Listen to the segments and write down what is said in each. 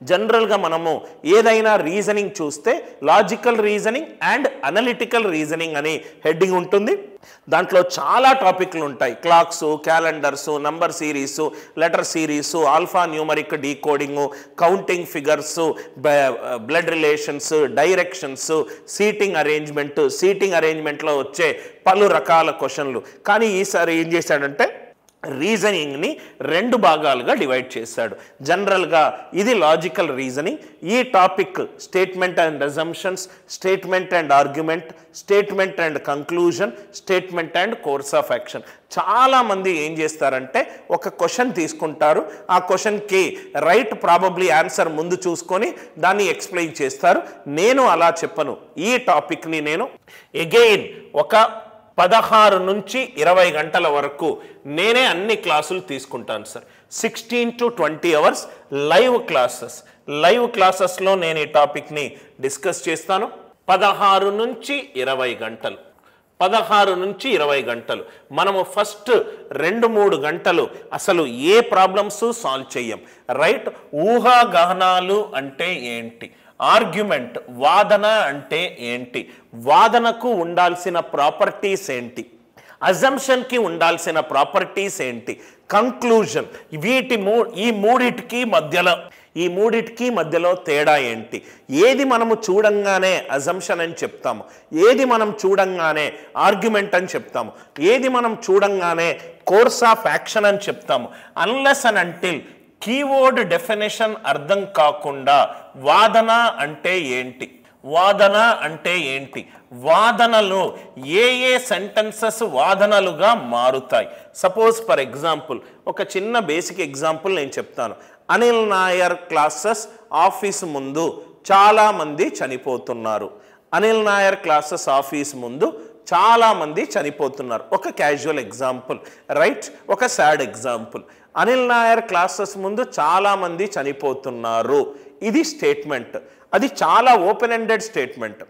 జనరల్గా మనము ఏదైనా రీజనింగ్ చూస్తే logical reasoning and analytical reasoning అని హెడ్డింగ్ ఉంటుంది. దాంట్లో చాలా టాపిక్లు ఉంటాయి. Clocks, calendars, number series, letter series, alphanumeric decoding, counting figures, blood relations, directions, seating అరేంజ్మెంట్లో వచ్చే పలు రకాల క్వశ్చన్లు. కానీ ఈసారి ఏం చేశాడంటే రీజనింగ్ని 2 భాగాలుగా డివైడ్ చేశాడు. జనరల్గా ఇది లాజికల్ రీజనింగ్. ఈ topic statement and assumptions, statement and argument, statement and conclusion, statement and course of action. చాలామంది ఏం చేస్తారంటే ఒక క్వశ్చన్ తీసుకుంటారు, ఆ క్వశ్చన్కి రైట్ ప్రాబబ్లీ ఆన్సర్ ముందు చూసుకొని దాన్ని ఎక్స్ప్లెయిన్ చేస్తారు. నేను అలా చెప్పను. ఈ టాపిక్ని నేను అగైన్ ఒక 16 నుంచి 20 గంటల వరకు నేనే అన్ని క్లాసులు తీసుకుంటాను సార్. 16 to 20 అవర్స్ లైవ్ క్లాసెస్లో నేను ఈ టాపిక్ని డిస్కస్ చేస్తాను. 16 నుంచి 20 గంటలు మనము ఫస్ట్ 2-3 గంటలు అసలు ఏ ప్రాబ్లమ్స్ సాల్వ్ చెయ్యం. రైట్, ఊహాగానాలు అంటే ఏంటి, ఆర్గ్యుమెంట్ వాదన అంటే ఏంటి, వాదనకు ఉండాల్సిన ప్రాపర్టీస్ ఏంటి, అజంప్షన్కి ఉండాల్సిన ప్రాపర్టీస్ ఏంటి, కంక్లూజన్, ఈ మూడిటికి మధ్యలో తేడా ఏంటి, ఏది మనము చూడంగానే అజంప్షన్ అని చెప్తాము, ఏది మనం చూడంగానే ఆర్గ్యుమెంట్ అని చెప్తాము, ఏది మనం చూడంగానే కోర్స్ ఆఫ్ యాక్షన్ అని చెప్తాము. Unless and until keyword definition అర్థం కాకుండా వాదన అంటే ఏంటి, వాదనలు ఏ సెంటెన్సెస్ వాదనలుగా మారుతాయి. సపోజ్ ఫర్ ఎగ్జాంపుల్ ఒక చిన్న బేసిక్ ఎగ్జాంపుల్ నేను చెప్తాను. అనిల్ నాయర్ క్లాసెస్ ఆఫీస్ ముందు చాలామంది చనిపోతున్నారు. అనిల్ నాయర్ క్లాసెస్ ఆఫీస్ ముందు చాలామంది చనిపోతున్నారు. ఒక క్యాజువల్ ఎగ్జాంపుల్, రైట్, ఒక sad example. Anil Nair classes ముందు చాలామంది చనిపోతున్నారు, ఇది స్టేట్మెంట్. అది చాలా ఓపెన్ ఎండెడ్ స్టేట్మెంట్.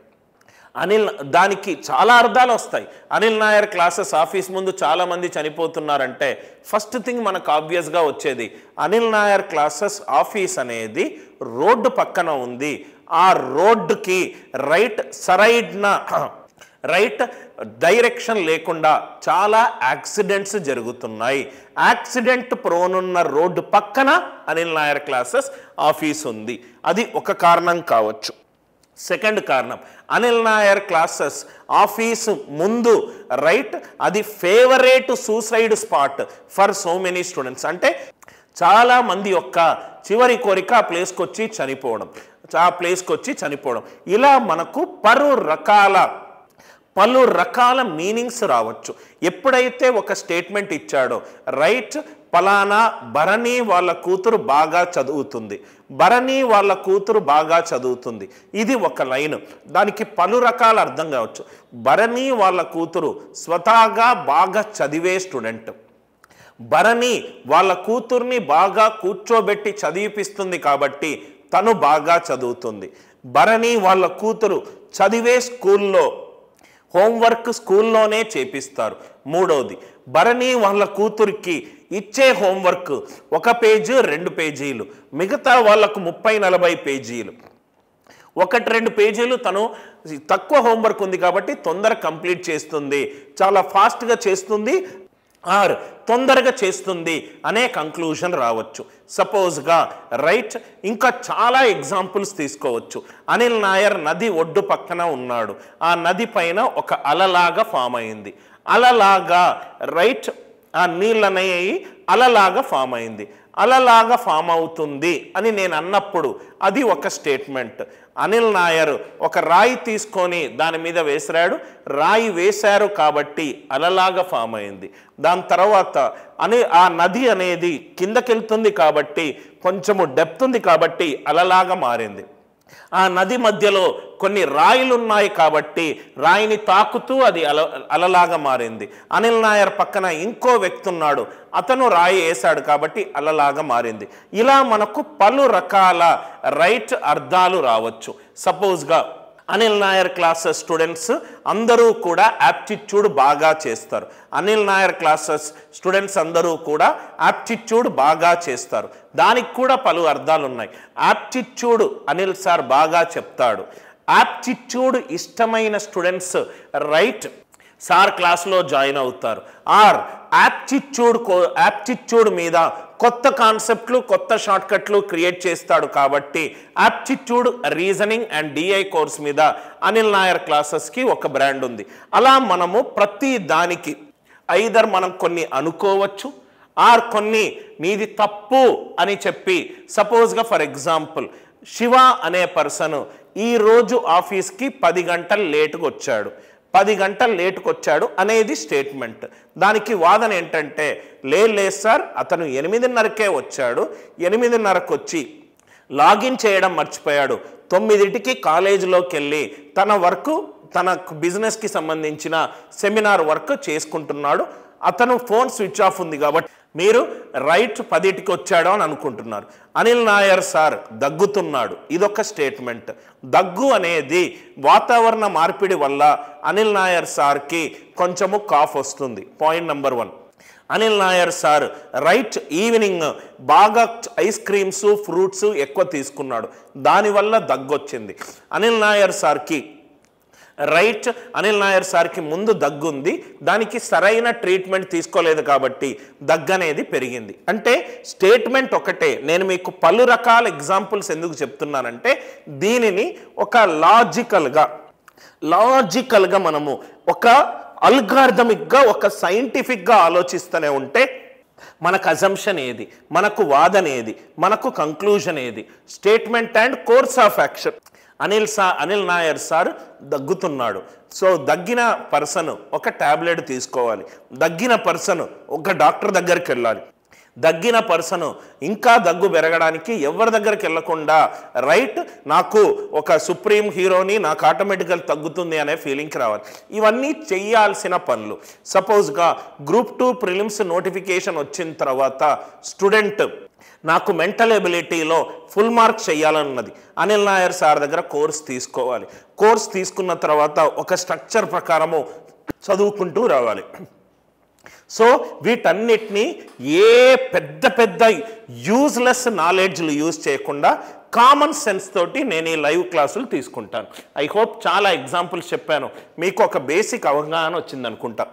దానికి చాలా అర్థాలు వస్తాయి. అనిల్ నాయర్ క్లాసెస్ ఆఫీస్ ముందు చాలామంది చనిపోతున్నారంటే ఫస్ట్ థింగ్ మనకు ఆబ్వియస్గా వచ్చేది అనిల్ నాయర్ క్లాసెస్ ఆఫీస్ అనేది రోడ్డు పక్కన ఉంది. ఆ రోడ్డుకి రైట్ డైరెక్షన్ లేకుండా చాలా యాక్సిడెంట్స్ జరుగుతున్నాయి. యాక్సిడెంట్ ప్రోనున్న రోడ్డు పక్కన అనిల్ నాయర్ క్లాసెస్ ఆఫీస్ ఉంది. అది ఒక కారణం కావచ్చు. సెకండ్ కారణం, అనిల్ నాయర్ క్లాసెస్ ఆఫీసు ముందు రైట్ అది favourite suicide spot for so many students. అంటే చాలా మంది యొక్క చివరి కోరిక ఆ ప్లేస్కి వచ్చి చనిపోవడం. ఇలా మనకు పలు రకాల మీనింగ్స్ రావచ్చు. ఎప్పుడైతే ఒక స్టేట్మెంట్ ఇచ్చాడో రైట్, పలానా భరణి వాళ్ళ కూతురు బాగా చదువుతుంది, ఇది ఒక లైన్. దానికి పలు రకాల అర్థం కావచ్చు. భరణి వాళ్ళ కూతురు స్వతహాగా బాగా చదివే స్టూడెంట్, భరణి వాళ్ళ కూతుర్ని బాగా కూర్చోబెట్టి చదివిపిస్తుంది కాబట్టి తను బాగా చదువుతుంది. భరణి వాళ్ళ కూతురు చదివే స్కూల్లో హోంవర్క్ స్కూల్లోనే చేపిస్తారు. మూడవది, భరణి వాళ్ళ కూతురికి ఇచ్చే హోంవర్క్ 1 పేజీ 2 పేజీలు, మిగతా వాళ్ళకు 30-40 పేజీలు. 1-2 పేజీలు తను తక్కువ హోంవర్క్ ఉంది కాబట్టి తొందర కంప్లీట్ చేస్తుంది, చాలా ఫాస్ట్గా చేస్తుంది ఆర్ తొందరగా చేస్తుంది అనే కంక్లూజన్ రావచ్చు. సపోజ్గా రైట్, ఇంకా చాలా ఎగ్జాంపుల్స్ తీసుకోవచ్చు. అనిల్ నాయర్ నది ఒడ్డు పక్కన ఉన్నాడు, ఆ నది పైన ఒక అలలాగా ఫామ్ అయింది. అలలాగా రైట్, ఆ నీళ్ళనేవి అలలాగా ఫామ్ అయింది. అలలాగా ఫామ్ అవుతుంది అని నేను అన్నప్పుడు అది ఒక స్టేట్మెంట్. అనిల్ నాయర్ ఒక రాయి తీసుకొని దాని మీద రాయి వేశారు కాబట్టి అలలాగా ఫామ్ అయింది. దాని తర్వాత ఆ నది అనేది కిందకెళ్తుంది కాబట్టి కొంచెము డెప్త్ ఉంది కాబట్టి అలలాగా మారింది. ఆ నది మధ్యలో కొన్ని రాయిలు ఉన్నాయి కాబట్టి రాయిని తాకుతూ అది అలలాగా మారింది. అనిల్ నాయర్ పక్కన ఇంకో వ్యక్తి ఉన్నాడు, అతను రాయి వేశాడు కాబట్టి అలలాగా మారింది. ఇలా మనకు పలు రకాల రైట్ అర్థాలు రావచ్చు. సపోజ్గా అనిల్ నాయర్ క్లాసెస్ స్టూడెంట్స్ అందరూ కూడా యాప్టిట్యూడ్ బాగా చేస్తారు. అనిల్ నాయర్ క్లాసెస్ స్టూడెంట్స్ అందరూ కూడా యాప్టిట్యూడ్ బాగా చేస్తారు. దానికి కూడా పలు అర్థాలు ఉన్నాయి. యాప్టిట్యూడ్ అనిల్ సార్ బాగా చెప్తాడు. యాప్టిట్యూడ్ ఇష్టమైన స్టూడెంట్స్ రైట్ సార్ క్లాస్లో జాయిన్ అవుతారు. ఆర్ యాప్టిట్యూడ్ మీద కొత్త కాన్సెప్ట్లు కొత్త షార్ట్కట్లు క్రియేట్ చేస్తాడు. కాబట్టి aptitude reasoning and DI course మీద అనిల్ నాయర్ క్లాసెస్కి ఒక బ్రాండ్ ఉంది. అలా మనము ప్రతి దానికి ఐదర్ మనం కొన్ని అనుకోవచ్చు ఆర్ కొన్ని నీది తప్పు అని చెప్పి సపోజ్గా ఫర్ ఎగ్జాంపుల్ శివ అనే పర్సన్ ఈరోజు ఆఫీస్కి 10 గంటలు లేటుగా వచ్చాడు. 10 గంటలు లేటుకు వచ్చాడు అనేది స్టేట్మెంట్. దానికి వాదన ఏంటంటే లేదు సార్ అతను 8:30కే వచ్చాడు, 8:30కు వచ్చి లాగిన్ చేయడం మర్చిపోయాడు, 9కి కాలేజీలోకి వెళ్ళి తన బిజినెస్కి సంబంధించిన సెమినార్ వర్క్ చేసుకుంటున్నాడు. అతను ఫోన్ స్విచ్ ఆఫ్ ఉంది కాబట్టి మీరు రైట్ 10కి వచ్చాడు అని అనుకుంటున్నారు. అనిల్ నాయర్ సార్ దగ్గుతున్నాడు, ఇదొక స్టేట్మెంట్. దగ్గు అనేది వాతావరణ మార్పిడి వల్ల అనిల్ నాయర్ సార్కి కొంచెము కాఫ్ వస్తుంది. Point number 1. Anil Nair sir right evening బాగా ఐస్ క్రీమ్స్ ఫ్రూట్స్ ఎక్కువ తీసుకున్నాడు, దానివల్ల దగ్గు వచ్చింది. అనిల్ నాయర్ సార్కి ముందు దగ్గుంది, దానికి సరైన ట్రీట్మెంట్ తీసుకోలేదు కాబట్టి దగ్గు అనేది పెరిగింది. అంటే స్టేట్మెంట్ ఒకటే. నేను మీకు పలు రకాల ఎగ్జాంపుల్స్ ఎందుకు చెప్తున్నానంటే దీనిని ఒక లాజికల్గా మనము ఒక అల్గారిథమిక్గా ఒక సైంటిఫిక్గా ఆలోచిస్తూనే ఉంటే మనకు అజంప్షన్ ఏది, మనకు వాదన ఏది, మనకు కంక్లూజన్ ఏది, statement and course of action. Anil Nair sir దగ్గుతున్నాడు. సో దగ్గిన పర్సన్ ఒక ట్యాబ్లెట్ తీసుకోవాలి, దగ్గిన పర్సన్ ఒక డాక్టర్ దగ్గరికి వెళ్ళాలి, దగ్గిన పర్సన్ ఇంకా దగ్గు పెరగడానికి ఎవరి దగ్గరికి వెళ్ళకుండా రైట్ నాకు ఒక సుప్రీం హీరోని నాకు ఆటోమేటిక్గా తగ్గుతుంది అనే ఫీలింగ్కి రావాలి. ఇవన్నీ చెయ్యాల్సిన పనులు. సపోజ్గా గ్రూప్ 2 ప్రిలిమ్స్ నోటిఫికేషన్ వచ్చిన తర్వాత స్టూడెంట్ నాకు మెంటల్ ఎబిలిటీలో ఫుల్ మార్క్స్ చేయాలన్నది. అనిల్ నాయర్ సార్ దగ్గర కోర్స్ తీసుకోవాలి. కోర్స్ తీసుకున్న తర్వాత ఒక స్ట్రక్చర్ ప్రకారము చదువుకుంటూ రావాలి. సో వీటన్నిటినీ ఏ పెద్ద యూజ్లెస్ నాలెడ్జ్లు యూజ్ చేయకుండా కామన్ సెన్స్ తోటి నేను ఈ లైవ్ క్లాసులు తీసుకుంటాను. ఐ హోప్ చాలా ఎగ్జాంపుల్స్ చెప్పాను, మీకు ఒక బేసిక్ అవగాహన వచ్చింది అనుకుంటా.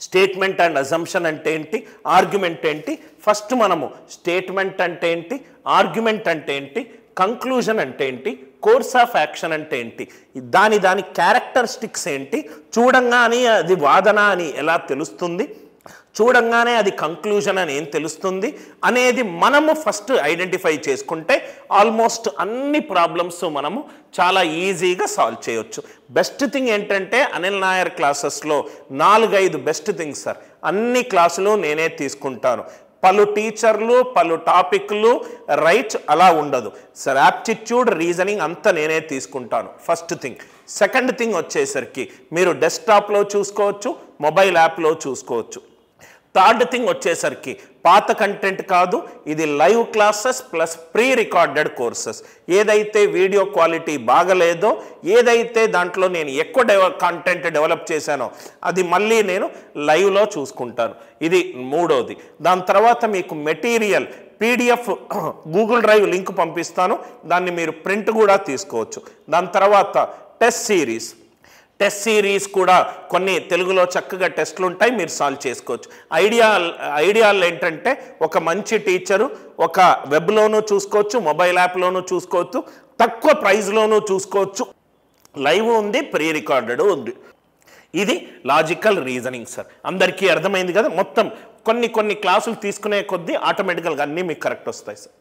స్టేట్మెంట్ అండ్ అజంప్షన్ అంటే ఏంటి, ఆర్గ్యుమెంట్ ఏంటి, ఫస్ట్ మనము స్టేట్మెంట్ అంటే ఏంటి, ఆర్గ్యుమెంట్ అంటే ఏంటి, కంక్లూజన్ అంటే ఏంటి, కోర్స్ ఆఫ్ యాక్షన్ అంటే ఏంటి, దాని క్యారెక్టరిస్టిక్స్ ఏంటి, చూడంగానే అది వాదన అని ఎలా తెలుస్తుంది, చూడంగానే అది కంక్లూజన్ అని ఏం తెలుస్తుంది అనేది మనము ఫస్ట్ ఐడెంటిఫై చేసుకుంటే ఆల్మోస్ట్ అన్ని ప్రాబ్లమ్స్ మనము చాలా ఈజీగా సాల్వ్ చేయొచ్చు. బెస్ట్ థింగ్ ఏంటంటే అనిల్ నాయర్ క్లాసెస్లో 4-5 బెస్ట్ థింగ్స్ సార్. అన్ని క్లాసులు నేనే తీసుకుంటాను, పలు టీచర్లు పలు టాపిక్లు రైట్ అలా ఉండదు సార్. యాప్టిట్యూడ్ రీజనింగ్ అంతా నేనే తీసుకుంటాను ఫస్ట్ థింగ్. సెకండ్ థింగ్ వచ్చేసరికి మీరు డెస్క్టాప్లో చూసుకోవచ్చు, మొబైల్ యాప్లో చూసుకోవచ్చు. థర్డ్ థింగ్ వచ్చేసరికి పాత కంటెంట్ కాదు, ఇది live classes plus pre recorded courses. ఏదైతే వీడియో క్వాలిటీ బాగలేదో, ఏదైతే దాంట్లో నేను ఎక్కువ కంటెంట్ డెవలప్ చేశానో అది మళ్ళీ నేను లైవ్లో చూసుకుంటాను. ఇది మూడోది. దాని తర్వాత మీకు material PDF Google drive link పంపిస్తాను, దాన్ని మీరు ప్రింట్ కూడా తీసుకోవచ్చు. దాని తర్వాత టెస్ట్ సిరీస్ కూడా కొన్ని తెలుగులో చక్కగా టెస్ట్లు ఉంటాయి, మీరు సాల్వ్ చేసుకోవచ్చు. ఐడియాలు ఏంటంటే ఒక మంచి టీచరు ఒక వెబ్లోనూ చూసుకోవచ్చు, మొబైల్ యాప్లోనూ చూసుకోవచ్చు, తక్కువ ప్రైజ్లోనూ చూసుకోవచ్చు. లైవ్ ఉంది, ప్రీ రికార్డెడ్ ఉంది. ఇది లాజికల్ రీజనింగ్ సార్. అందరికీ అర్థమైంది కదా. మొత్తం కొన్ని క్లాసులు తీసుకునే కొద్దీ ఆటోమేటికల్గా అన్నీ మీకు కరెక్ట్ వస్తాయి సార్.